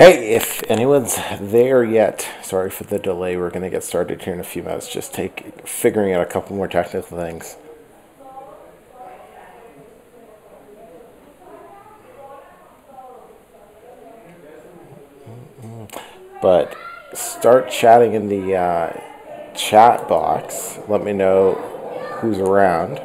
Hey, if anyone's there yet, sorry for the delay. We're going to get started here in a few minutes. Just figuring out a couple more technical things. But start chatting in the chat box. Let me know who's around.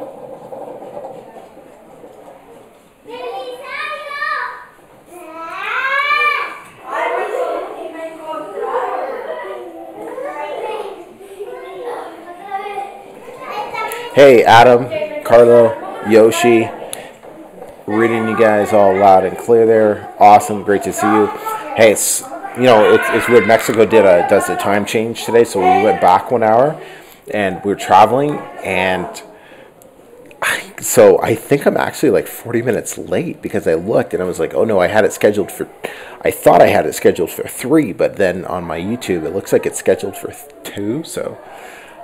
Hey, Adam, Carlo, Yoshi, reading you guys all loud and clear there. Awesome, great to see you. Hey, it's weird. Mexico does a time change today, so we went back 1 hour, and we were traveling, and so I think I'm actually like 40 minutes late because I looked and I was like, oh no, I thought I had it scheduled for 3, but then on my YouTube it looks like it's scheduled for 2, so.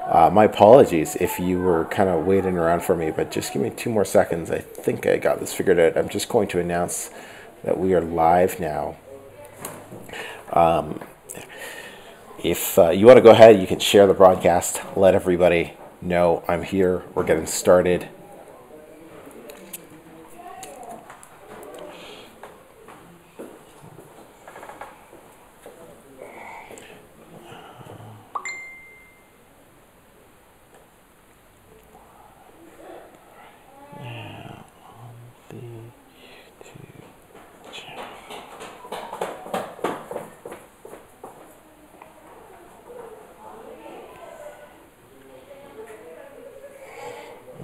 My apologies if you were kind of waiting around for me, but just give me 2 more seconds. I think I got this figured out. I'm just going to announce that we are live now. If you want to go ahead, you can share the broadcast. Let everybody know I'm here. We're getting started.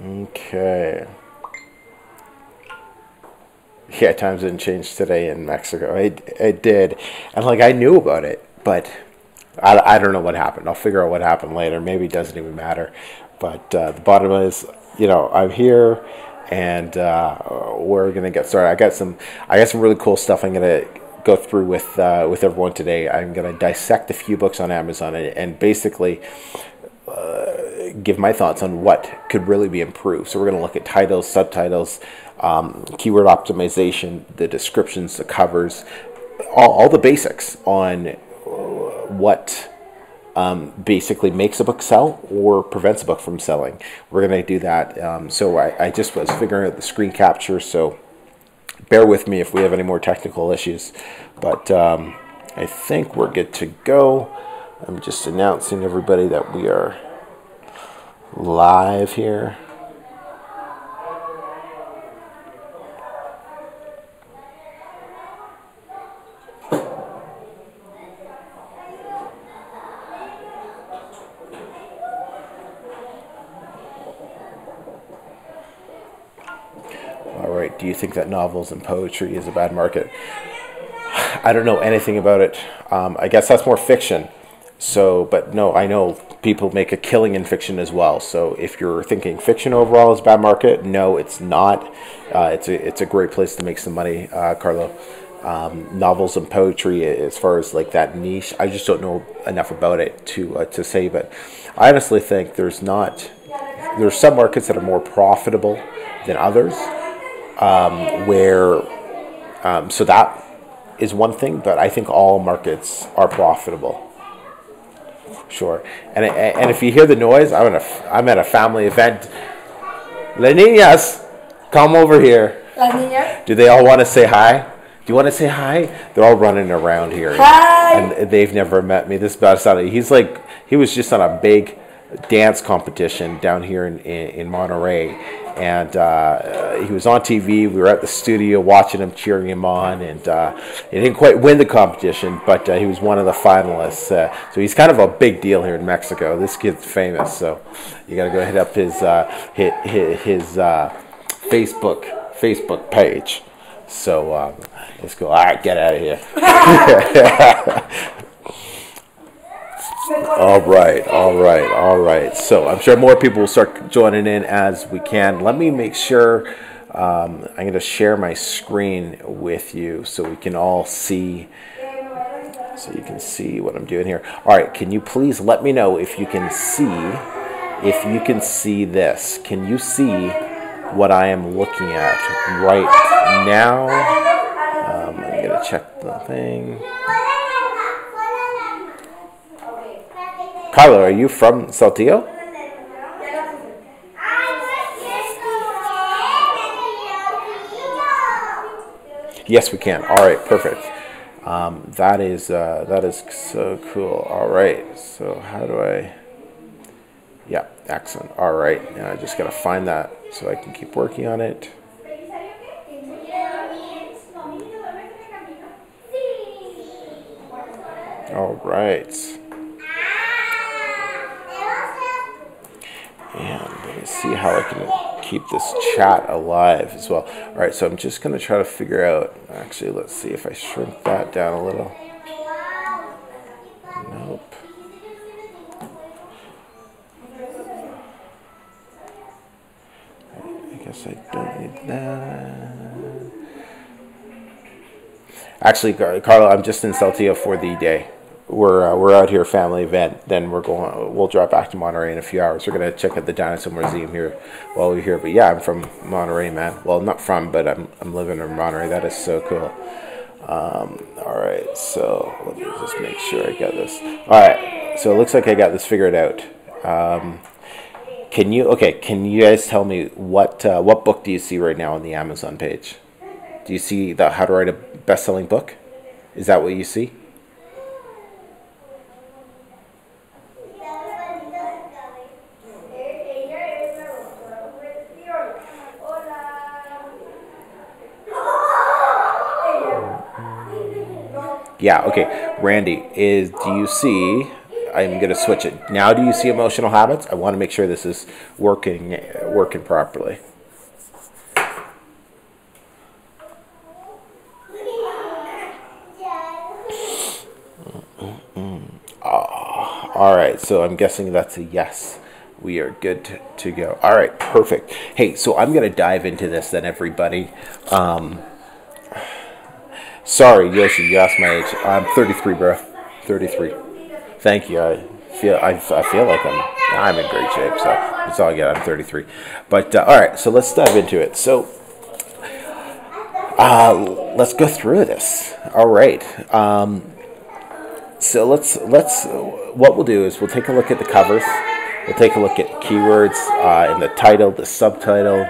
Okay. Yeah, times didn't change today in Mexico. It did. And I knew about it, but I don't know what happened. I'll figure out what happened later. Maybe it doesn't even matter. But the bottom is, I'm here, and we're gonna get started. I got some really cool stuff I'm gonna go through with everyone today. I'm gonna dissect a few books on Amazon and basically give my thoughts on what could really be improved. So we're going to look at titles, subtitles, keyword optimization, the descriptions, the covers, all the basics on what basically makes a book sell or prevents a book from selling. We're going to do that. So I just was figuring out the screen capture, so bear with me if we have any more technical issues. But I think we're good to go. I'm just announcing everybody that we are live here. All right, do you think that novels and poetry is a bad market? I don't know anything about it. I guess that's more fiction. So, but no, I know people make a killing in fiction as well. So if you're thinking fiction overall is a bad market, no, it's not. It's a great place to make some money, Carlo. Novels and poetry, as far as that niche, I just don't know enough about it to say. But I honestly think there's some markets that are more profitable than others, so that is one thing. But I think all markets are profitable. Sure, and if you hear the noise, I'm at a family event. La niñas, come over here. La niña. Do they all want to say hi? Do you want to say hi? They're all running around here. Hi. And they've never met me. This is about Saturday. He was just on a big dance competition down here in Monterey, and he was on TV. We were at the studio watching him, cheering him on, and he didn't quite win the competition, but he was one of the finalists. So he's kind of a big deal here in Mexico. This kid's famous, so you got to go hit up his Facebook page. So let's go. All right, get out of here. All right. So I'm sure more people will start joining in as we can. Let me make sure I'm going to share my screen with you so we can all see, so you can see what I'm doing here. All right, can you please let me know if you can see this? Can you see what I am looking at right now? I'm going to check the thing. Carlo, are you from Saltillo? Yes, we can. All right, perfect. That is so cool. All right, so how do I? Yeah, excellent. All right, now I just gotta find that so I can keep working on it. All right. And let me see how I can keep this chat alive as well. All right, so I'm just going to try to figure out, actually, let's see if I shrink that down a little. Nope. I guess I don't need that. Actually, Carlo, I'm just in Saltillo for the day. We're out here, family event. Then we'll drop back to Monterey in a few hours. We're gonna check out the Dinosaur Museum here while we're here. But yeah, I'm from Monterey, man. Well, not from, but I'm living in Monterey. That is so cool. All right, so let me just make sure I get this. All right, so it looks like I got this figured out. Can you guys tell me what book do you see right now on the Amazon page? Do you see the How to Write a Best-Selling Book? Is that what you see? Yeah, okay. Randy, do you see, I'm going to switch it. Now do you see Emotional Habits? I want to make sure this is working properly. All right, so I'm guessing that's a yes. We are good to go. All right, perfect. Hey, so I'm going to dive into this then, everybody. Sorry, Yoshi, you asked my age. I'm 33, bro. 33. Thank you. I feel like I'm in great shape, so that's all I get. I'm 33. But all right, so let's dive into it. So let's go through this. All right. So let's what we'll do is we'll take a look at the covers. We'll take a look at keywords in the title, the subtitle.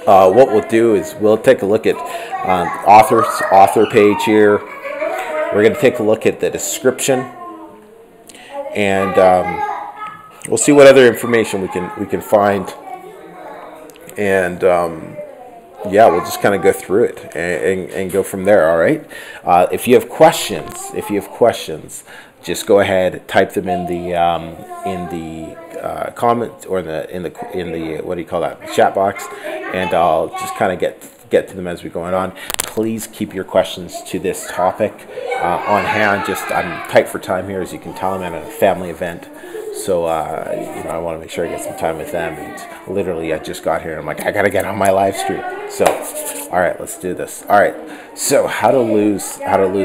What we'll do is we'll take a look at author page here. We're going to take a look at the description, and we'll see what other information we can find. And yeah, we'll just kind of go through it and go from there. All right. If you have questions, just go ahead, type them in the comment or in the what do you call that, chat box, and I'll just kind of get to them as we go on. Please keep your questions to this topic on hand. I'm tight for time here, as you can tell. I'm at a family event, so I want to make sure I get some time with them. And literally, I just got here, and I'm like, I gotta get on my live stream. So, all right, let's do this. All right, so how to lose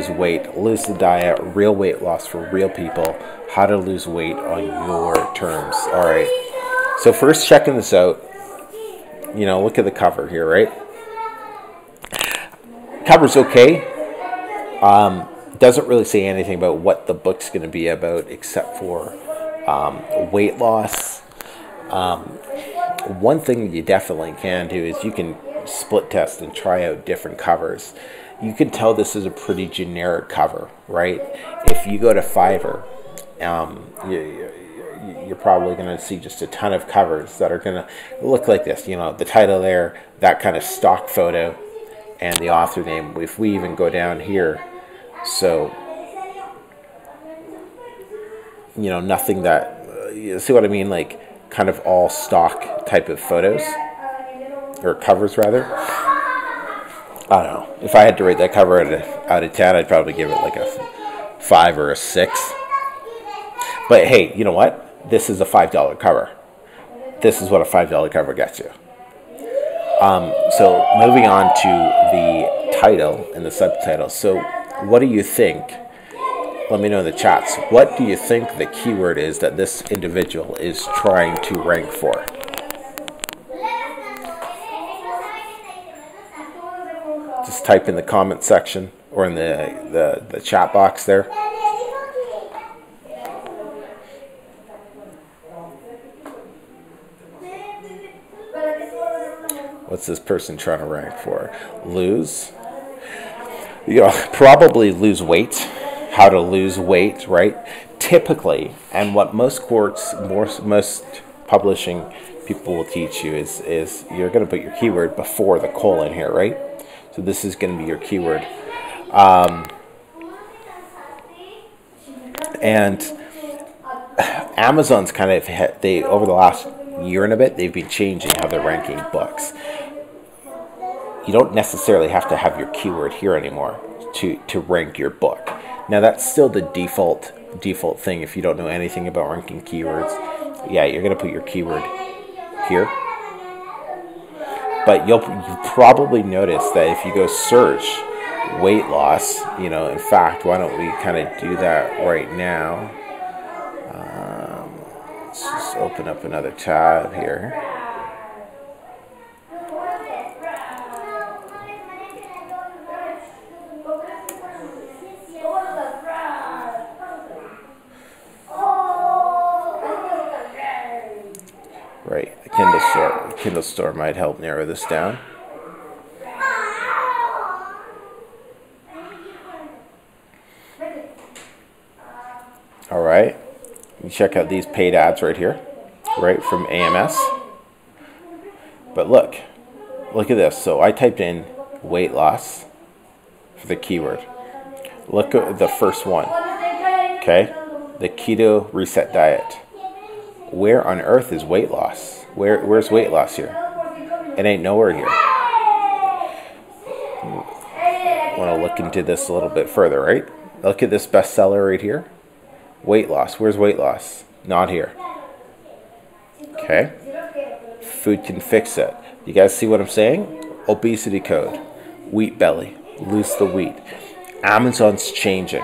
weight, lose the diet, real weight loss for real people. How to lose weight on your terms. All right. So first, checking this out. Look at the cover here, right? Cover's okay. Doesn't really say anything about what the book's going to be about, except for weight loss. One thing you definitely can do is you can split test and try out different covers. You can tell this is a pretty generic cover, right? If you go to Fiverr, you're probably going to see just a ton of covers that are going to look like this. The title there, that kind of stock photo, and the author name. If we even go down here, so nothing that you see what I mean, like kind of all stock type of photos or covers rather. I don't know. If I had to rate that cover out of 10, I'd probably give it like a 5 or a 6. But hey, you know what? This is a $5 cover. This is what a $5 cover gets you. So moving on to the title and the subtitle. So what do you think? Let me know in the chats. What do you think the keyword is that this individual is trying to rank for? Just type in the comment section or in the chat box there. What's this person trying to rank for? Lose? Probably lose weight. How to lose weight, right? Typically, and what most publishing people will teach you is you're going to put your keyword before the colon here, right? So this is going to be your keyword. And Amazon's kind of, over the last year and a bit, they've been changing how they're ranking books. You don't necessarily have to have your keyword here anymore to rank your book. Now that's still the default thing if you don't know anything about ranking keywords. Yeah, you're going to put your keyword here. But you'll probably notice that if you go search weight loss, in fact, why don't we kind of do that right now? Let's just open up another tab here. Right, the Kindle store might help narrow this down. All right, you check out these paid ads right here, right from AMS. But look at this. So I typed in weight loss for the keyword. Look at the first one. Okay, the keto reset diet. Where on earth is weight loss? Where's weight loss here? It ain't nowhere here. I want to look into this a little bit further, right? Look at this bestseller right here. Weight loss. Where's weight loss? Not here. Okay. Food can fix it. You guys see what I'm saying? Obesity code. Wheat belly. Lose the wheat. Amazon's changing.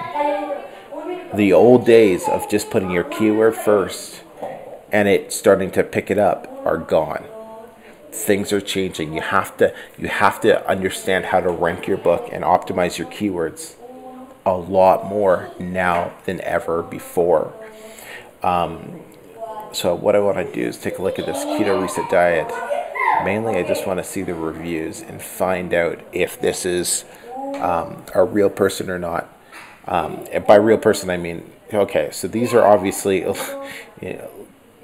The old days of just putting your keyword first and it starting to pick it up are gone. Things are changing. You have to understand how to rank your book and optimize your keywords a lot more now than ever before. So what I want to do is take a look at this keto reset diet. Mainly, I just want to see the reviews and find out if this is a real person or not. And by real person, I mean, okay, so these are obviously,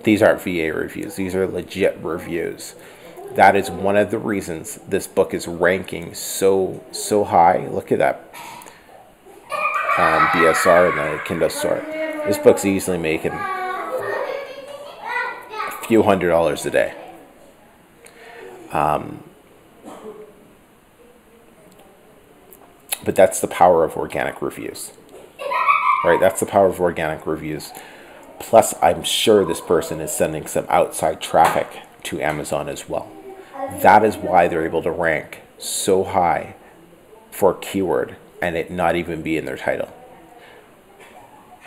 these aren't VA reviews. These are legit reviews. That is one of the reasons this book is ranking so high. Look at that BSR in the Kindle store. This book's easily making a few $100s a day. But that's the power of organic reviews, right? That's the power of organic reviews. Plus, I'm sure this person is sending some outside traffic to Amazon as well. That is why they're able to rank so high for a keyword and it not even be in their title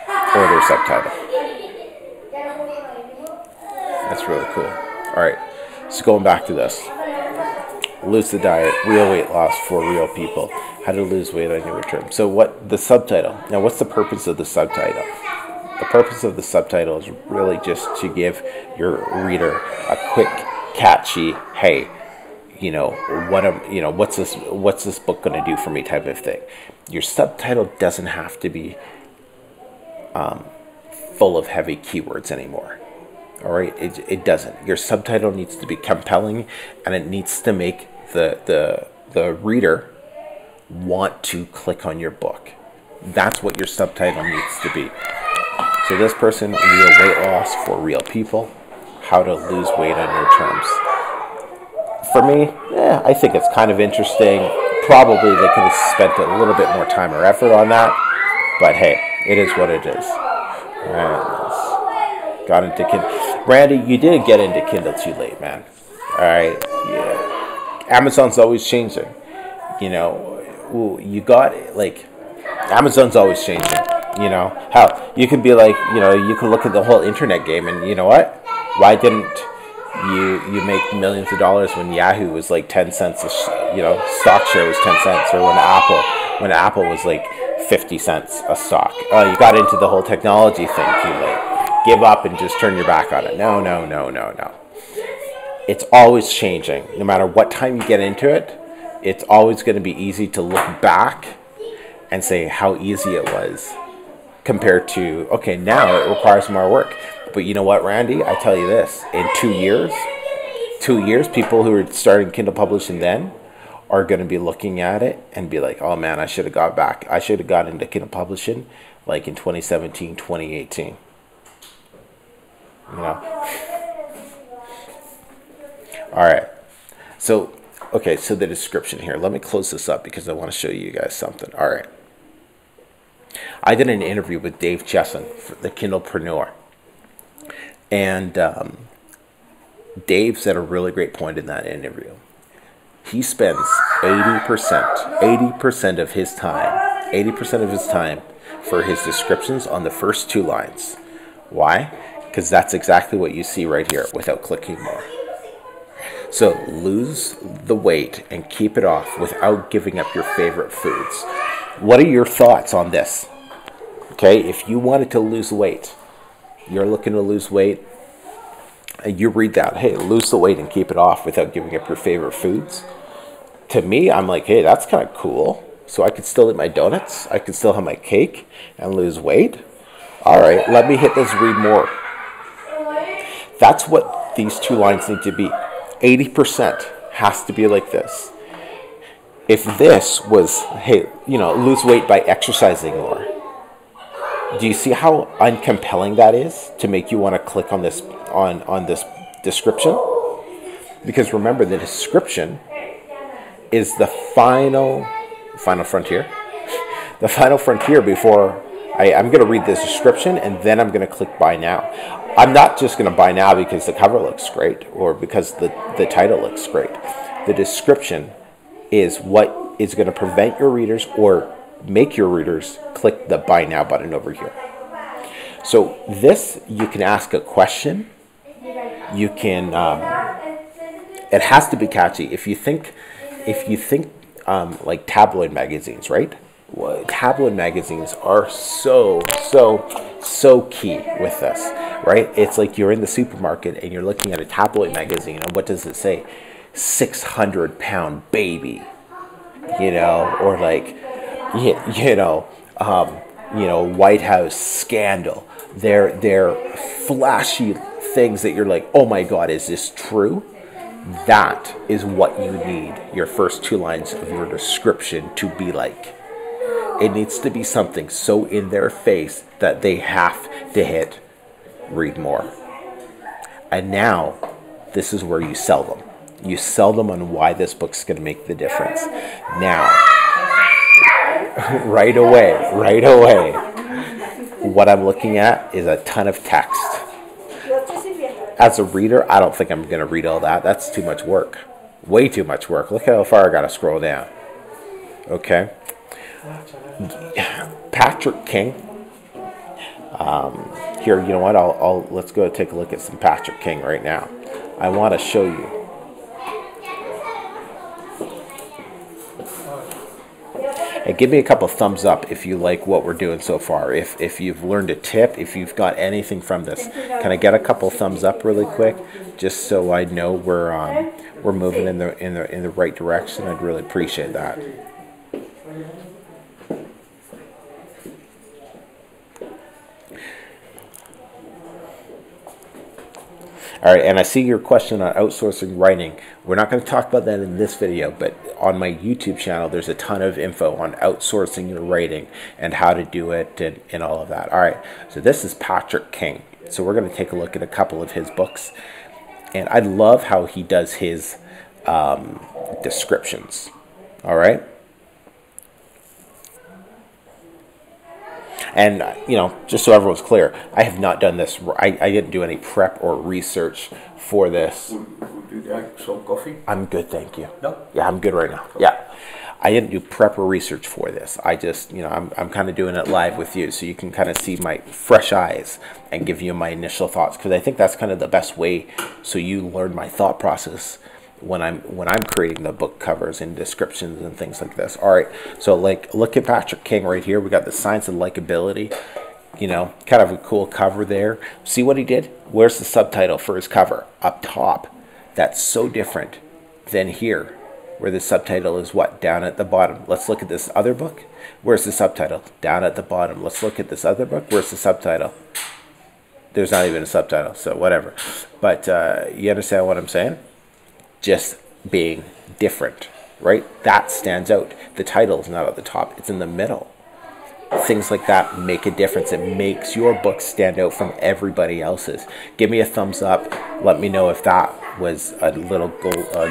or their subtitle. That's really cool. All right, so going back to this. Lose the diet, real weight loss for real people. How to lose weight on your terms. So what the subtitle? Now, what's the purpose of the subtitle? The purpose of the subtitle is really just to give your reader a quick, catchy, hey, what's this book going to do for me type of thing. Your subtitle doesn't have to be full of heavy keywords anymore. All right, it doesn't. Your subtitle needs to be compelling, and it needs to make the reader want to click on your book. That's what your subtitle needs to be. So this person, real weight loss for real people, how to lose weight on your terms. For me, I think it's kind of interesting. Probably they could have spent a little bit more time or effort on that, but hey, it is what it is. All right, got into Kindle. Randy, you didn't get into Kindle too late, man. All right, yeah. Amazon's always changing. You got Amazon's always changing. Hell, you could be like, you can look at the whole internet game, and you know what? Why didn't you make millions of dollars when Yahoo was like 10 cents? Stock share was 10 cents, or when Apple was like 50 cents a stock. You got into the whole technology thing too late. Give up and just turn your back on it. No. it's always changing. No matter what time you get into it, it's always going to be easy to look back and say how easy it was compared to, okay, now it requires more work. But you know what, Randy? I tell you this, in 2 years, people who are starting Kindle publishing then are going to be looking at it and be like, oh man, I should have got back. I should have got into Kindle publishing like in 2017, 2018. You know? All right. So, okay, so the description here. Let me close this up because I want to show you guys something. All right. I did an interview with Dave Chesson, the Kindlepreneur. And Dave said a really great point in that interview. He spends 80% of his time for his descriptions on the first 2 lines. Why? Because that's exactly what you see right here without clicking more. So lose the weight and keep it off without giving up your favorite foods. What are your thoughts on this? Okay, if you wanted to lose weight, you're looking to lose weight, and you read that, hey, lose the weight and keep it off without giving up your favorite foods. To me, I'm like, hey, that's kind of cool. So I could still eat my donuts, I could still have my cake and lose weight. All right, let me hit this read more. That's what these 2 lines need to be. 80% has to be like this. If this was, hey, lose weight by exercising more, do you see how uncompelling that is to make you want to click on this on this description? Because remember, the description is the final frontier. The final frontier before I'm going to read this description and then I'm going to click buy now. I'm not just going to buy now because the cover looks great or because the title looks great. The description is what is going to prevent your readers or make your readers click the buy now button over here. So this, you can ask a question. You can, it has to be catchy. If you think like tabloid magazines, right? Well, tabloid magazines are so key with this, right? It's like you're in the supermarket and you're looking at a tabloid magazine and what does it say? 600-pound baby, or like, White House scandal. They're flashy things that you're like, oh my God, is this true? That is what you need your first 2 lines of your description to be like. It needs to be something so in their face that they have to hit read more. And now, this is where you sell them. You sell them on why this book's going to make the difference. Now, right away, what I'm looking at is a ton of text. As a reader, I don't think I'm going to read all that. That's too much work. Way too much work. Look how far I got to scroll down. Okay. Patrick King. Here, you know what? Let's go take a look at some Patrick King right now. I want to show you. And give me a couple thumbs up if you like what we're doing so far. If you've learned a tip, if you've got anything from this, can I get a couple thumbs up really quick, just so I know we're moving in the right direction? I'd really appreciate that. All right, and I see your question on outsourcing writing. We're not going to talk about that in this video, but on my YouTube channel, there's a ton of info on outsourcing your writing and how to do it and all of that. All right, so this is Patrick King. So we're going to take a look at a couple of his books. And I love how he does his descriptions. All right. And, just so everyone's clear, I have not done this. I didn't do any prep or research for this. Would you like some coffee? I'm good, thank you. No? Yeah, I'm good right now. Yeah. I didn't do prep or research for this. I just, I'm kind of doing it live with you so you can kind of see my fresh eyes and give you my initial thoughts, because I think that's kind of the best way so you learn my thought process when I'm creating the book covers and descriptions and things like this. All right, so look at Patrick King right here. We got the Science of Likability, kind of a cool cover there. See what he did? Where's the subtitle for his cover? Up top. that's so different than here, where the subtitle is what? Down at the bottom. Let's look at this other book. Where's the subtitle? Down at the bottom. Let's look at this other book. Where's the subtitle? There's not even a subtitle, so whatever. But you understand what I'm saying? Just being different, right? That stands out. The title is not at the top. It's in the middle. Things like that make a difference. It makes your book stand out from everybody else's. Give me a thumbs up. Let me know if that was a little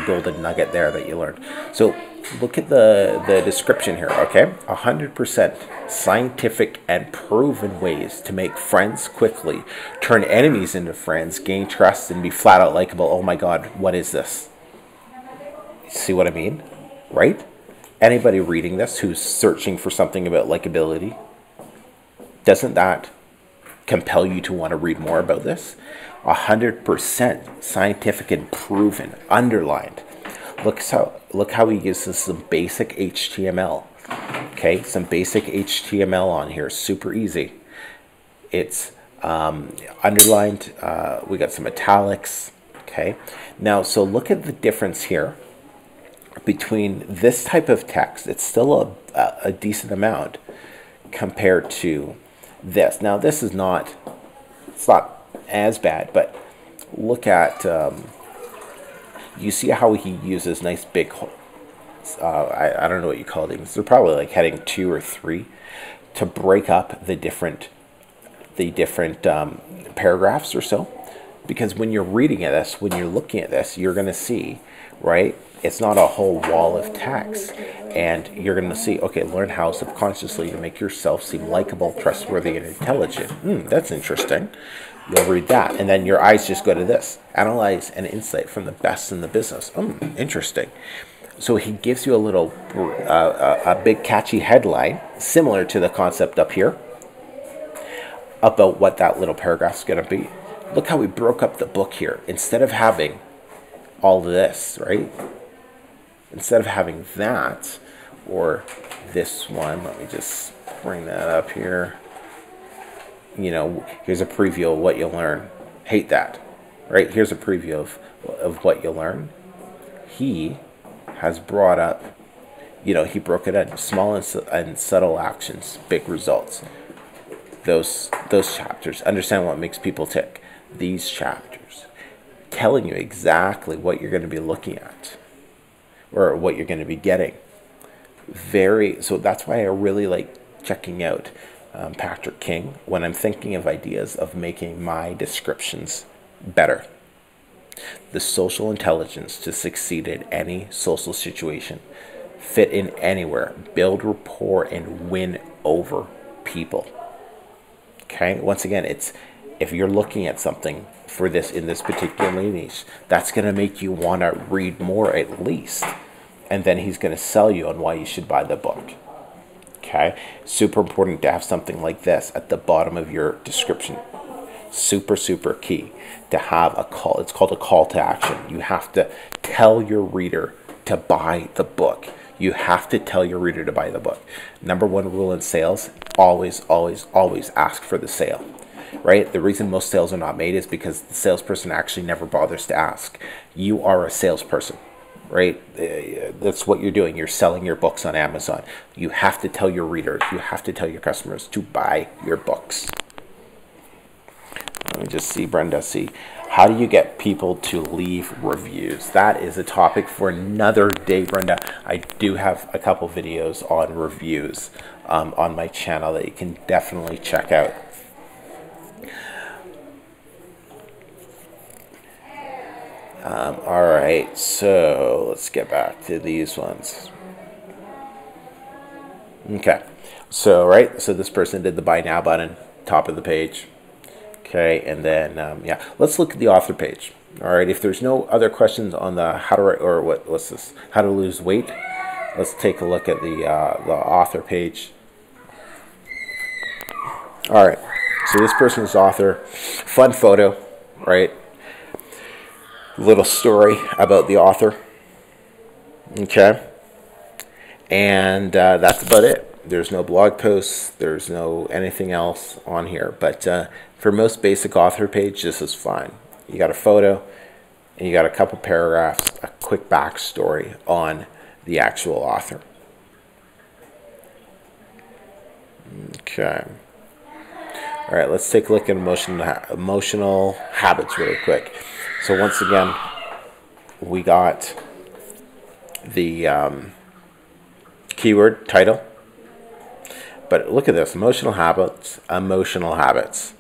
golden nugget there that you learned. So look at the description here, okay? 100% scientific and proven ways to make friends quickly, turn enemies into friends, gain trust, and be flat out likable. Oh my God, what is this? See what I mean? Right? Anybody reading this who's searching for something about likability, doesn't that compel you to want to read more about this? 100% scientific and proven, underlined. Look how he uses some basic HTML. Okay, some basic HTML on here, super easy. It's underlined. We got some italics. Okay, now so look at the difference here between this type of text. It's still a decent amount compared to this. Now this is not, it's not as bad, but look at, you see how he uses nice big, I don't know what you call these. They're probably like heading 2 or 3 to break up the different paragraphs or so. Because when you're reading at this, when you're looking at this, you're going to see, right? It's not a whole wall of text. And you're going to see, okay, learn how subconsciously to make yourself seem likable, trustworthy, and intelligent. That's interesting. You'll read that. And then your eyes just go to this. Analyze and insight from the best in the business. Interesting. So he gives you a little, a big catchy headline, similar to the concept up here, about what that little paragraph is going to be. Look how we broke up the book here. Instead of having all this, right? Instead of having that, or this one, let me just bring that up here. You know, here's a preview of what you'll learn. Hate that, right? Here's a preview of what you'll learn. He has brought up, you know, he broke it into small and subtle actions, big results. Those chapters, understand what makes people tick. These chapters, telling you exactly what you're going to be looking at, or what you're going to be getting. So that's why I really like checking out Patrick King when I'm thinking of ideas of making my descriptions better. The social intelligence to succeed in any social situation, fit in anywhere, build rapport, and win over people. Okay, once again, it's, if you're looking at something for this in this particular niche, that's going to make you want to read more at least. And then he's going to sell you on why you should buy the book. Okay, super important to have something like this at the bottom of your description. Super, super key to have a call. It's called a call to action. You have to tell your reader to buy the book. You have to tell your reader to buy the book. Number one rule in sales, always, always, always ask for the sale. Right? The reason most sales are not made is because the salesperson actually never bothers to ask. You are a salesperson, right? That's what you're doing. You're selling your books on Amazon. You have to tell your readers, you have to tell your customers to buy your books. Let me just see, Brenda, see. How do you get people to leave reviews? That is a topic for another day, Brenda. I do have a couple videos on reviews on my channel that you can definitely check out. All right, so let's get back to these ones. Okay, so so this person did the buy now button, top of the page. Okay, and then yeah, let's look at the author page. All right, if there's no other questions on the how to write, or what's this, how to lose weight, let's take a look at the author page. All right, so this person's author, fun photo, right? Little story about the author. Okay, and that's about it. There's no blog posts, there's no anything else on here, but for most basic author page, this is fine. You got a photo and you got a couple paragraphs, a quick backstory on the actual author. Okay. All right, let's take a look at emotional habits really quick. So once again, we got the keyword title. But look at this, emotional habits, emotional habits.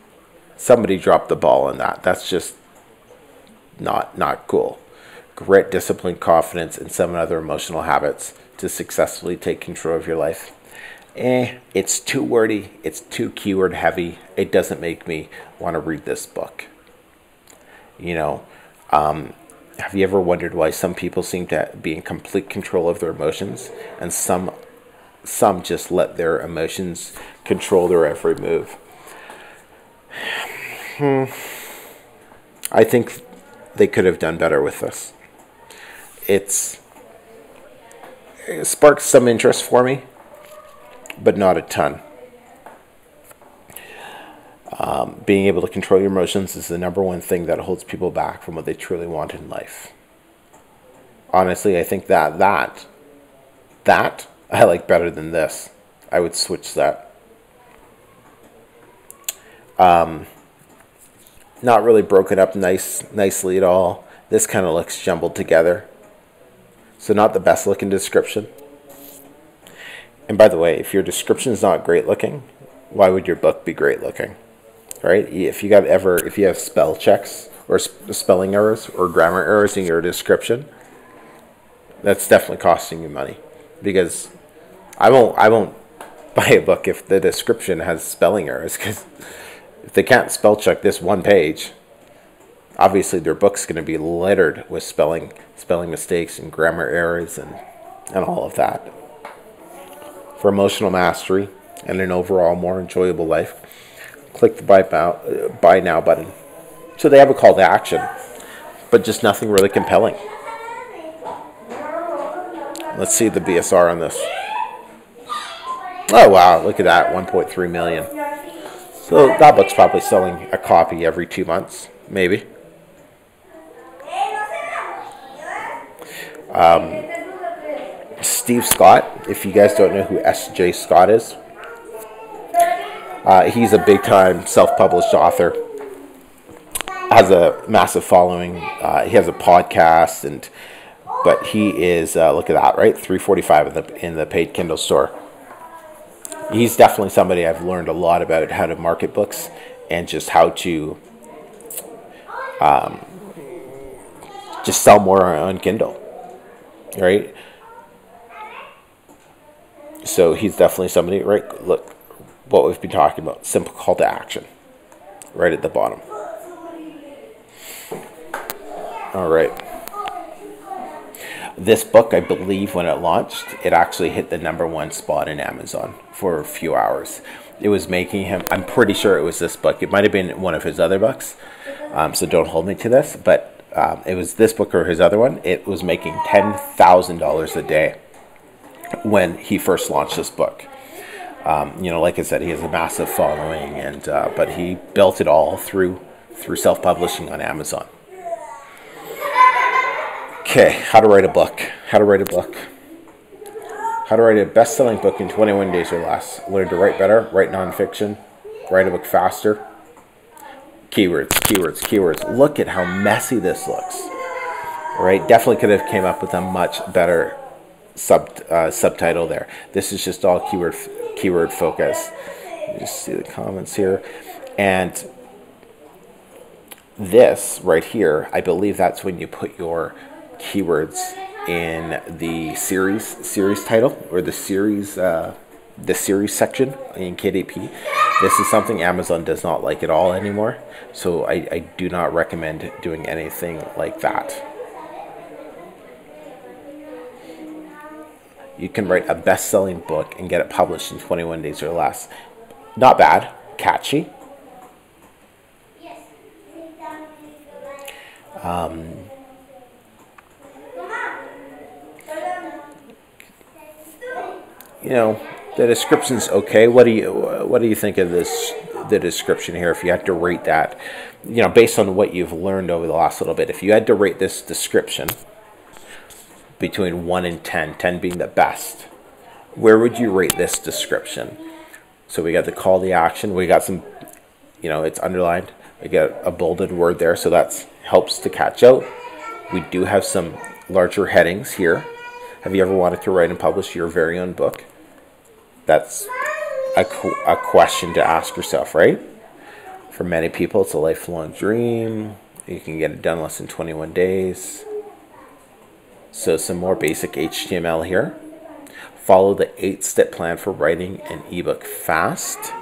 Somebody dropped the ball on that. That's just not cool. Grit, discipline, confidence, and 7 other emotional habits to successfully take control of your life. It's too wordy. It's too keyword heavy. It doesn't make me want to read this book. You know, have you ever wondered why some people seem to be in complete control of their emotions, and some just let their emotions control their every move? I think they could have done better with this. It sparked some interest for me, but not a ton. Being able to control your emotions is the number one thing that holds people back from what they truly want in life. Honestly, I think that I like better than this. I would switch that. Not really broken up nicely at all. This kind of looks jumbled together. So not the best looking description. And by the way, if your description is not great looking, why would your book be great looking? Right? If you have spell checks or spelling errors or grammar errors in your description, that's definitely costing you money. Because I won't buy a book if the description has spelling errors, because if they can't spell check this one page, obviously their book's going to be littered with spelling mistakes and grammar errors and all of that. For emotional mastery and an overall more enjoyable life, click the buy now button. So they have a call to action, but just nothing really compelling. Let's see the BSR on this. Oh wow, look at that, 1.3 million. So that book's probably selling a copy every 2 months, maybe. Steve Scott, if you guys don't know who S.J. Scott is, he's a big-time self-published author, has a massive following. He has a podcast, but he is, look at that, right? $3.45 in the paid Kindle store. He's definitely somebody I've learned a lot about how to market books and just how to just sell more on Kindle, right? So he's definitely somebody, right? Look, what we've been talking about, simple call to action, right at the bottom. All right. This book, I believe, when it launched, it actually hit the #1 spot in Amazon for a few hours. It was making him, I'm pretty sure it was this book. It might have been one of his other books, so don't hold me to this, but it was this book or his other one. It was making $10,000 a day when he first launched this book. Like I said, he has a massive following, but he built it all through self-publishing on Amazon. Okay, how to write a book. How to write a best-selling book in 21 days or less. Learn to write better, write nonfiction, write a book faster. Keywords. Look at how messy this looks. Right? Definitely could have came up with a much better subtitle there. This is just all keyword focus. You just see the comments here. And this right here, I believe that's when you put your keywords in the series title or the series section in KDP. This is something Amazon does not like at all anymore, so I do not recommend doing anything like that. You can write a best-selling book and get it published in 21 days or less. Not bad, catchy. The description's okay. What do you think of this the description here, if you had to rate that, based on what you've learned over the last little bit, if you had to rate this description between 1 and 10, 10 being the best, where would you rate this description? So we got the call to action. We got some, it's underlined. We got a bolded word there, so that helps to catch out. We do have some larger headings here. Have you ever wanted to write and publish your very own book? That's a question to ask yourself, right? For many people, it's a lifelong dream. You can get it done in less than 21 days. So some more basic HTML here. Follow the 8-step plan for writing an ebook fast.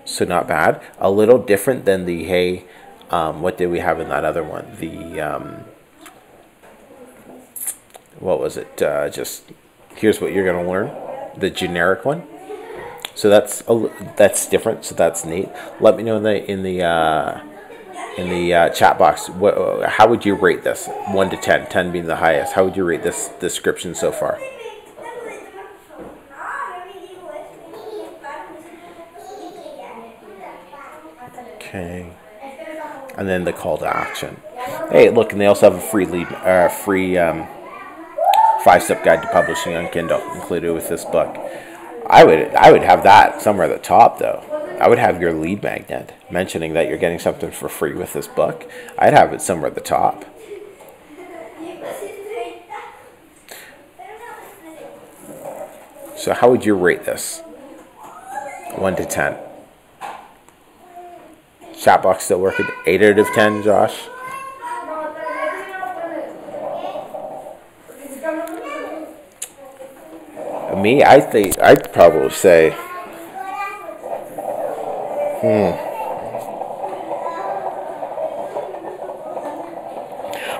So not bad. A little different than the, hey, what did we have in that other one? The, what was it? Just, here's what you're going to learn. The generic one. So that's different. So that's neat. Let me know in the chat box. How would you rate this? 1 to 10. 10 being the highest. How would you rate this description so far? Okay. And then the call to action. Hey, look, and they also have a free 5-step guide to publishing on Kindle included with this book. I would have that somewhere at the top, though. I would have your lead magnet mentioning that you're getting something for free with this book. I'd have it somewhere at the top. So how would you rate this? 1 to 10. Chat box still working. 8 out of 10, Josh. Me, I think I'd probably say,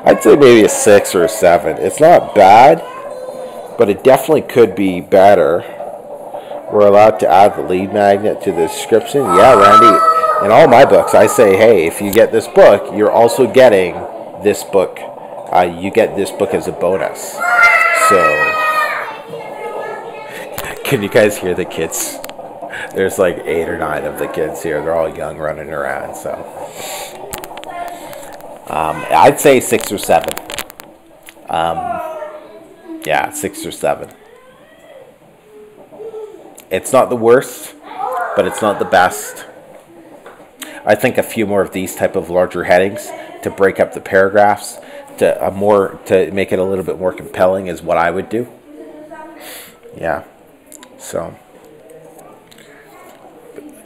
I'd say maybe a 6 or a 7. It's not bad, but it definitely could be better. We're allowed to add the lead magnet to the description. Yeah, Randy. In all my books, I say, hey, if you get this book, you're also getting this book. You get this book as a bonus. So, can you guys hear the kids? There's like 8 or 9 of the kids here. They're all young, running around. So, I'd say 6 or 7. Yeah, 6 or 7. It's not the worst, but it's not the best. I think a few more of these type of larger headings to break up the paragraphs to make it a little bit more compelling is what I would do. Yeah. So,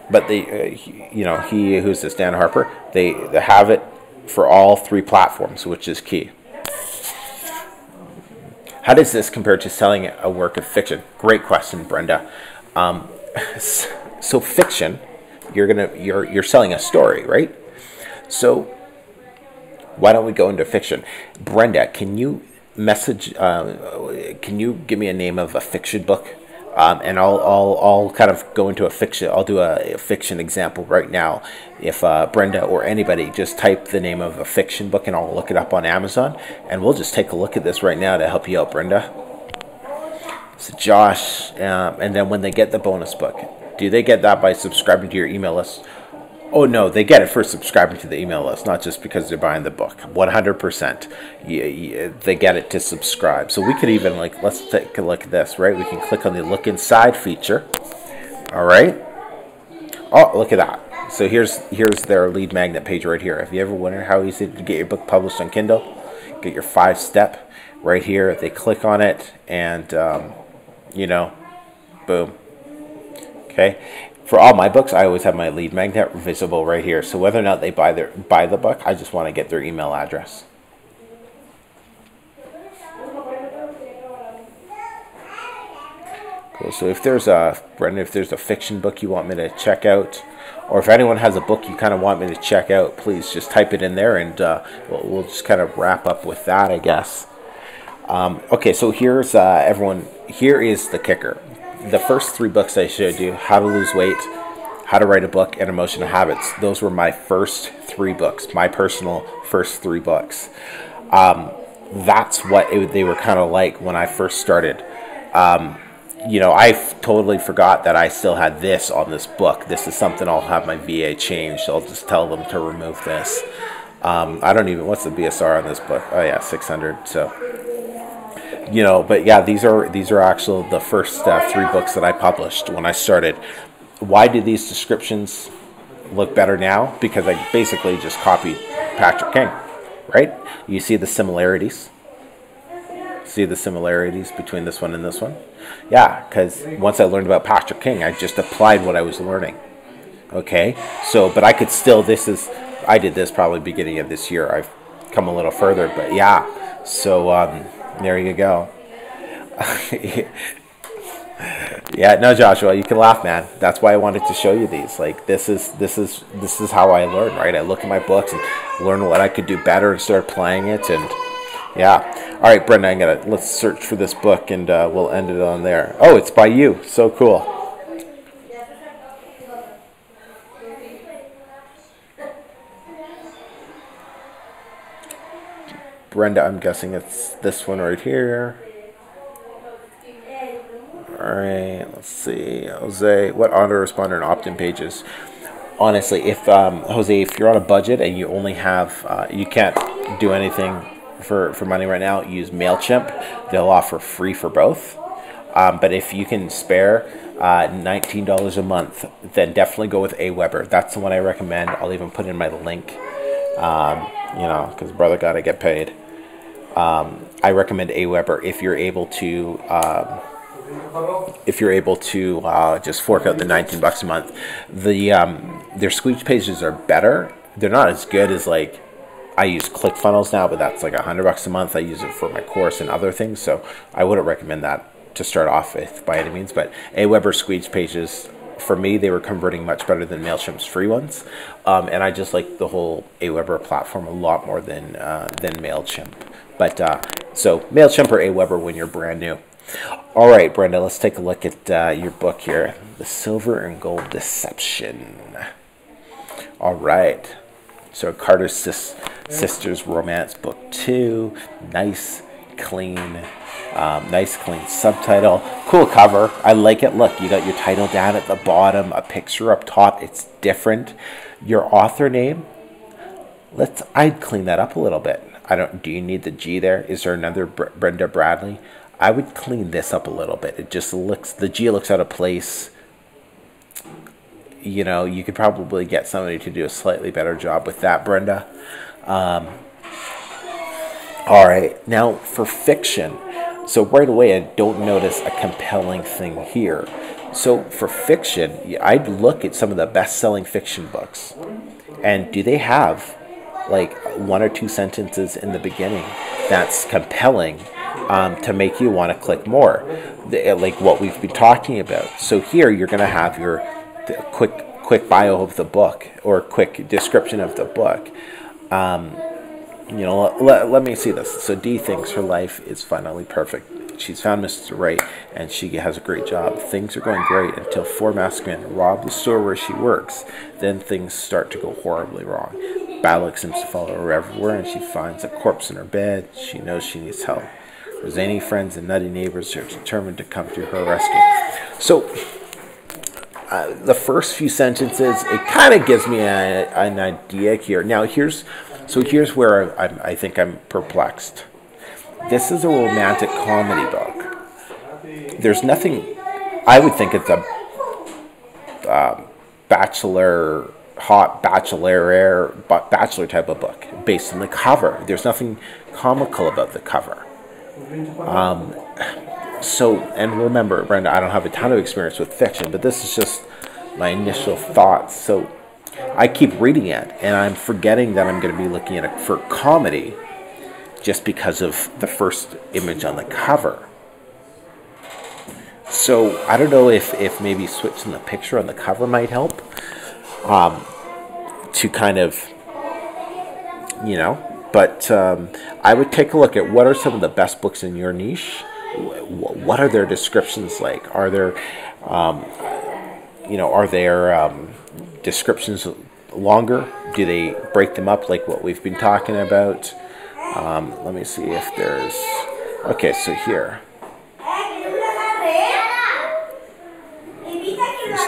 but he who's this, Dan Harper, they have it for all 3 platforms, which is key. How does this compare to selling a work of fiction? Great question, Brenda. So fiction, you're selling a story, right? So why don't we go into fiction? Brenda, can you can you give me a name of a fiction book? And I'll kind of go into a fiction. I'll do a fiction example right now. If Brenda or anybody just type the name of a fiction book, and I'll look it up on Amazon, and we'll just take a look at this right now to help you out, Brenda. So Josh, and then when they get the bonus book, do they get that by subscribing to your email list? Oh no, they get it for subscribing to the email list, not just because they're buying the book. 100%. They get it to subscribe. So we could even, let's take a look at this, right? We can click on the look inside feature. All right. Oh, look at that. So here's their lead magnet page right here. If you ever wonder how easy to get your book published on Kindle, get your 5-step right here. They click on it and, boom. Okay. For all my books, I always have my lead magnet visible right here. So whether or not they buy the book, I just want to get their email address. Cool. So if there's a fiction book you want me to check out, or if anyone has a book you kind of want me to check out, please just type it in there, and we'll just kind of wrap up with that, I guess. Okay, so here's everyone. Here is the kicker. The first 3 books I showed you, How to Lose Weight, How to Write a Book, and Emotional Habits, those were my first 3 books, my personal first 3 books. That's what they were kind of like when I first started. you know, I totally forgot that I still had this on this book. This is something I'll have my VA change. So I'll just tell them to remove this. I don't even, what's the BSR on this book? Oh yeah, 600. So, you know, but yeah, these are actually the first 3 books that I published when I started. Why do these descriptions look better now? Because I basically just copied Patrick King, right? You see the similarities. See the similarities between this one and this one? Yeah, because once I learned about Patrick King, I just applied what I was learning. Okay, so, but I could still, I did this probably beginning of this year. I've come a little further, but yeah. So, there you go. Yeah, no, Joshua, you can laugh, man. That's why I wanted to show you these. Like, this is how I learn, right? I look at my books and learn what I could do better and start playing it, and yeah. All right, Brenda, let's search for this book, and we'll end it on there. Oh, it's by you. So cool. Brenda, I'm guessing it's this one right here. All right, let's see. Jose, what autoresponder and opt-in pages? Honestly, if Jose, if you're on a budget and you only have, you can't do anything for money right now, use MailChimp. They'll offer free for both. But if you can spare $19 a month, then definitely go with Aweber. That's the one I recommend. I'll even put in my link, you know, because brother got to get paid. I recommend Aweber if you're able to just fork out the $19 a month. Their squeeze pages are better. They're not as good as, like, I use ClickFunnels now, but that's like $100 a month. I use it for my course and other things, so I wouldn't recommend that to start off with by any means. But Aweber squeeze pages, for me, they were converting much better than MailChimp's free ones, and I just like the whole Aweber platform a lot more than MailChimp. But so MailChimp or Aweber when you're brand new. All right, Brenda, let's take a look at your book here, The Silver and Gold Deception. All right. So Carter's Sisters Romance Book 2. Nice, clean subtitle. Cool cover. I like it. Look, you got your title down at the bottom, a picture up top. It's different. Your author name, I'd clean that up a little bit. Do you need the G there? Is there another Brenda Bradley? I would clean this up a little bit. It just the G looks out of place. You know, you could probably get somebody to do a slightly better job with that, Brenda. All right, now for fiction. So right away, I don't notice a compelling thing here. So for fiction, I'd look at some of the best-selling fiction books. And do they have like 1 or 2 sentences in the beginning that's compelling to make you want to click more? Like what we've been talking about. So here you're going to have your quick bio of the book or quick description of the book. You know, let me see this. So Dee thinks her life is finally perfect. She's found Mr. Right, and she has a great job. Things are going great until 4 masked men rob the store where she works. Then things start to go horribly wrong. Balak seems to follow her everywhere, and she finds a corpse in her bed. She knows she needs help. Her zany friends and nutty neighbors are determined to come to her rescue. So the first few sentences, it kind of gives me an idea here. Now here's where I think I'm perplexed. This is a romantic comedy book. There's nothing. I would think it's a bachelor type of book based on the cover. There's nothing comical about the cover. So, and remember, Brenda, I don't have a ton of experience with fiction, but this is just my initial thoughts. So I keep reading it, and I'm forgetting that I'm going to be looking at it for comedy just because of the first image on the cover. So I don't know if maybe switching the picture on the cover might help to kind of, you know, but I would take a look at what are some of the best books in your niche. What are their descriptions like? Are there, descriptions longer? Do they break them up like what we've been talking about? Let me see if there's... Okay, so here.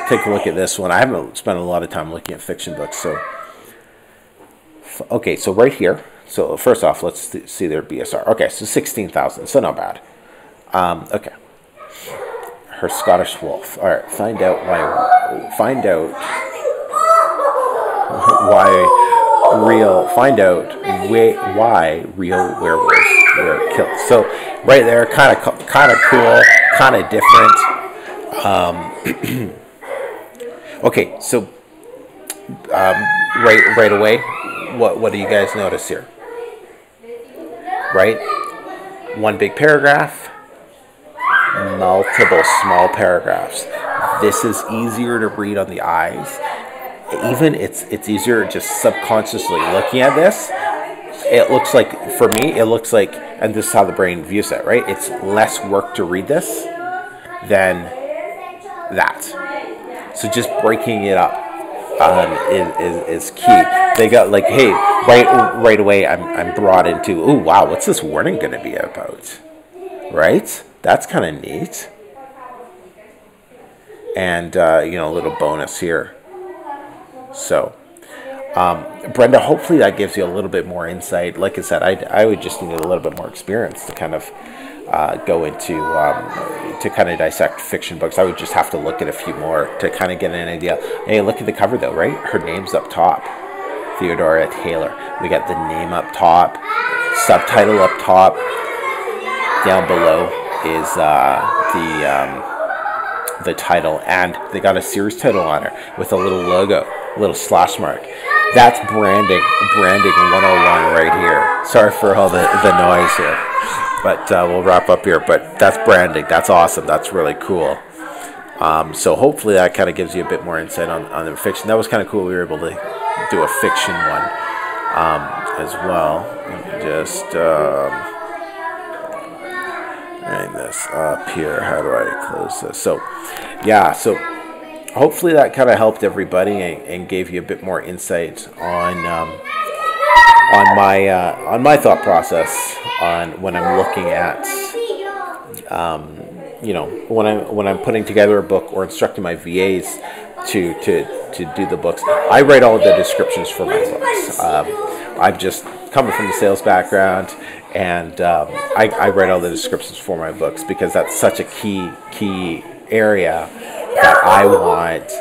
take a look at this one. I haven't spent a lot of time looking at fiction books. So, okay, so right here. So first off, let's see their BSR. Okay, so 16,000, so not bad. Okay. Her Scottish Wolf. All right, find out why real werewolves were killed. So right there, kind of cool, kind of different. Okay, so right away, what do you guys notice here? Right, one big paragraph, multiple small paragraphs. This is easier to read on the eyes. Even it's easier just subconsciously looking at this. It looks like, for me, it looks like, and this is how the brain views it, right? It's less work to read this than that. So just breaking it up is key. They got like, hey, right away, I'm brought into, oh wow, what's this warning going to be about? Right? That's kind of neat. And a little bonus here. So, Brenda, hopefully that gives you a little bit more insight. Like I said, I would just need a little bit more experience to kind of go into, to kind of dissect fiction books. I would just have to look at a few more to kind of get an idea. Hey, look at the cover though, right? Her name's up top, Theodora Taylor. We got the name up top, subtitle up top. Down below is the title, and they got a series title on her with a little logo, a little slash mark. That's branding 101 right here. Sorry for all the noise here, but we'll wrap up here. But that's branding. That's awesome. That's really cool. So hopefully that kind of gives you a bit more insight on the fiction. That was kind of cool. We were able to do a fiction one as well. Let me just hang this up here. How do I close this? So yeah, so hopefully that kind of helped everybody and gave you a bit more insight on my thought process on when I'm looking at when I'm putting together a book or instructing my VAs to do the books. I write all the descriptions for my books. I've just coming from the sales background, and I write all the descriptions for my books because that's such a key area that I want.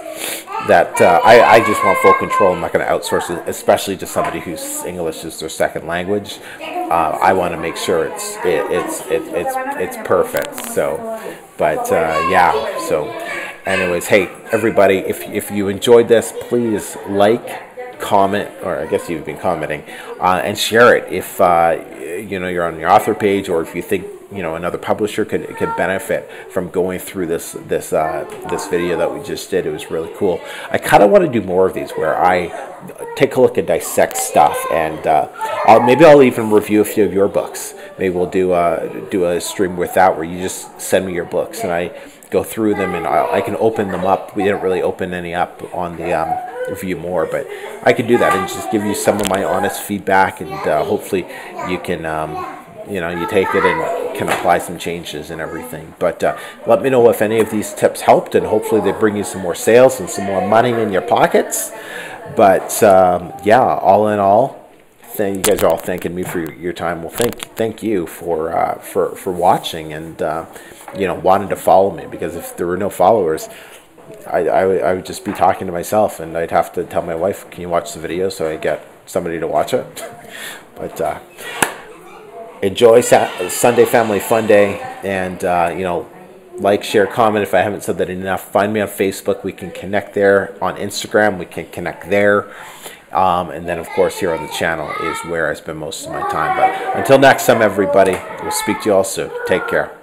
That I just want full control. I'm not going to outsource it, especially to somebody whose English is their second language. I want to make sure it's perfect. So, but yeah. So, anyways, hey everybody, if you enjoyed this, please like, comment, or I guess you've been commenting, and share it if you're on your author page, or if you think another publisher could benefit from going through this video that we just did. It was really cool. I kind of want to do more of these where I take a look and dissect stuff, and maybe I'll even review a few of your books. Maybe we'll do a stream with that where you just send me your books and I go through them, and I can open them up. We didn't really open any up on the review more, but I could do that and just give you some of my honest feedback, and hopefully you can you take it and can apply some changes and everything. But let me know if any of these tips helped, and hopefully they bring you some more sales and some more money in your pockets. But yeah, all in all, you guys are all thanking me for your time. Well, thank you for watching and wanting to follow me, because if there were no followers, I would just be talking to myself, and I'd have to tell my wife, can you watch the video, so I get somebody to watch it. But enjoy Sunday Family Fun Day, and like, share, comment if I haven't said that enough. Find me on Facebook. We can connect there. On Instagram, we can connect there. And then, of course, here on the channel is where I spend most of my time. But until next time, everybody, we'll speak to you all soon. Take care.